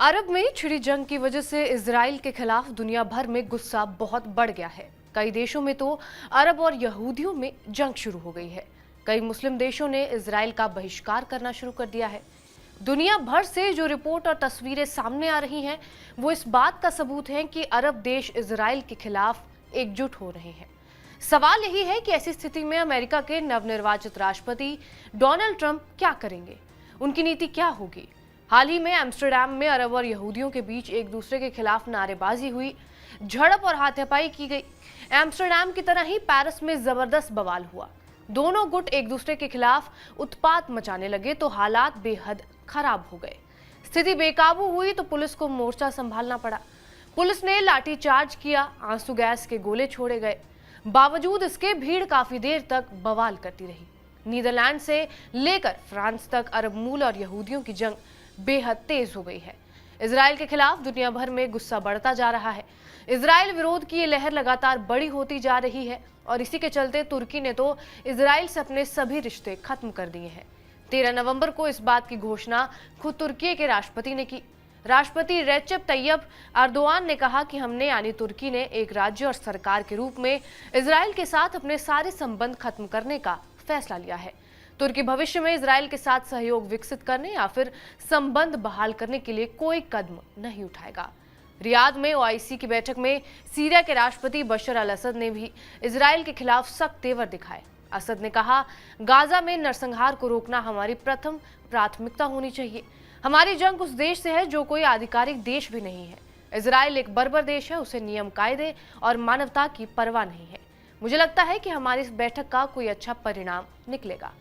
अरब में छिड़ी जंग की वजह से इजराइल के खिलाफ दुनिया भर में गुस्सा बहुत बढ़ गया है। कई देशों में तो अरब और यहूदियों में जंग शुरू हो गई है। कई मुस्लिम देशों ने इजराइल का बहिष्कार करना शुरू कर दिया है। दुनिया भर से जो रिपोर्ट और तस्वीरें सामने आ रही हैं, वो इस बात का सबूत है कि अरब देश इजराइल के खिलाफ एकजुट हो रहे हैं। सवाल यही है कि ऐसी स्थिति में अमेरिका के नवनिर्वाचित राष्ट्रपति डोनाल्ड ट्रंप क्या करेंगे, उनकी नीति क्या होगी। हाल ही में एम्स्टर्डम में अरब और यहूदियों के बीच एक दूसरे के खिलाफ नारेबाजी हुई, झड़प और हाथापाई की गई। एम्स्टर्डम की तरह ही पेरिस में जबरदस्त बवाल हुआ। दोनों गुट एक दूसरे के खिलाफ उत्पात मचाने लगे तो हालात बेहद खराब हो गए। स्थिति बेकाबू हुई तो पुलिस को मोर्चा संभालना पड़ा। पुलिस ने लाठीचार्ज किया, आंसू गैस के गोले छोड़े गए। बावजूद इसके भीड़ काफी देर तक बवाल करती रही। नीदरलैंड से लेकर फ्रांस तक अरब मूल और यहूदियों की जंग बेहद तेज हो गई है। इजराइल के खिलाफ दुनिया भर में गुस्सा बढ़ता जा रहा है। इजराइल विरोध की ये लहर लगातार बड़ी होती जा रही है और इसी के चलते तुर्की ने तो इजराइल से अपने सभी रिश्ते खत्म कर दिए हैं। 13 नवंबर को इस बात की घोषणा खुद तुर्की के राष्ट्रपति ने की। राष्ट्रपति रेचेप तैयब अर्दोआन ने कहा कि हमने यानी तुर्की ने एक राज्य और सरकार के रूप में इजराइल के साथ अपने सारे संबंध खत्म करने का फैसला लिया है। तुर्की भविष्य में इजराइल के साथ सहयोग विकसित करने या फिर संबंध बहाल करने के लिए कोई कदम नहीं उठाएगा। रियाद में ओआईसी की बैठक में सीरिया के राष्ट्रपति बशर अल असद ने भी इजराइल के खिलाफ सख्त तेवर दिखाए। असद ने कहा, गाजा में नरसंहार को रोकना हमारी प्रथम प्राथमिकता होनी चाहिए। हमारी जंग उस देश से है जो कोई आधिकारिक देश भी नहीं है। इजराइल एक बर्बर देश है, उसे नियम कायदे और मानवता की परवाह नहीं है। मुझे लगता है कि हमारी इस बैठक का कोई अच्छा परिणाम निकलेगा।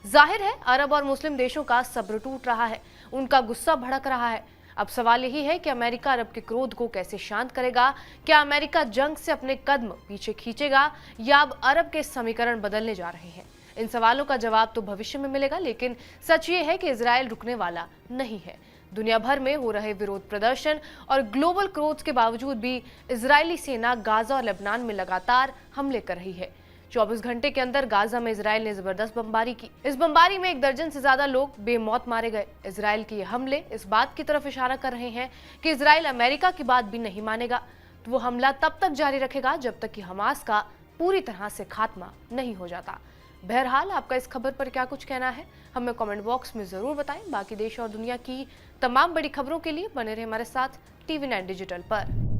जाहिर है अरब और मुस्लिम देशों का सब्र टूट रहा है, उनका गुस्सा भड़क रहा है। अब सवाल यही है कि अमेरिका अरब के क्रोध को कैसे शांत करेगा। क्या अमेरिका जंग से अपने कदम पीछे खींचेगा या अब अरब के समीकरण बदलने जा रहे हैं। इन सवालों का जवाब तो भविष्य में मिलेगा, लेकिन सच ये है कि इजराइल रुकने वाला नहीं है। दुनिया भर में हो रहे विरोध प्रदर्शन और ग्लोबल क्रोध के बावजूद भी इजरायली सेना गाजा और लेबनान में लगातार हमले कर रही है। 24 घंटे के अंदर गाजा में इजराइल ने जबरदस्त बमबारी की। इस बमबारी में 1 दर्जन से ज्यादा लोग बेमौत मारे गए। इजराइल के ये हमले इस बात की तरफ इशारा कर रहे हैं कि इजराइल अमेरिका की बात भी नहीं मानेगा। तो वो हमला तब तक जारी रखेगा जब तक कि हमास का पूरी तरह से खात्मा नहीं हो जाता। बहरहाल आपका इस खबर पर क्या कुछ कहना है, हमें कमेंट बॉक्स में जरूर बताएं। बाकी देश और दुनिया की तमाम बड़ी खबरों के लिए बने रहे हमारे साथ TV9 डिजिटल पर।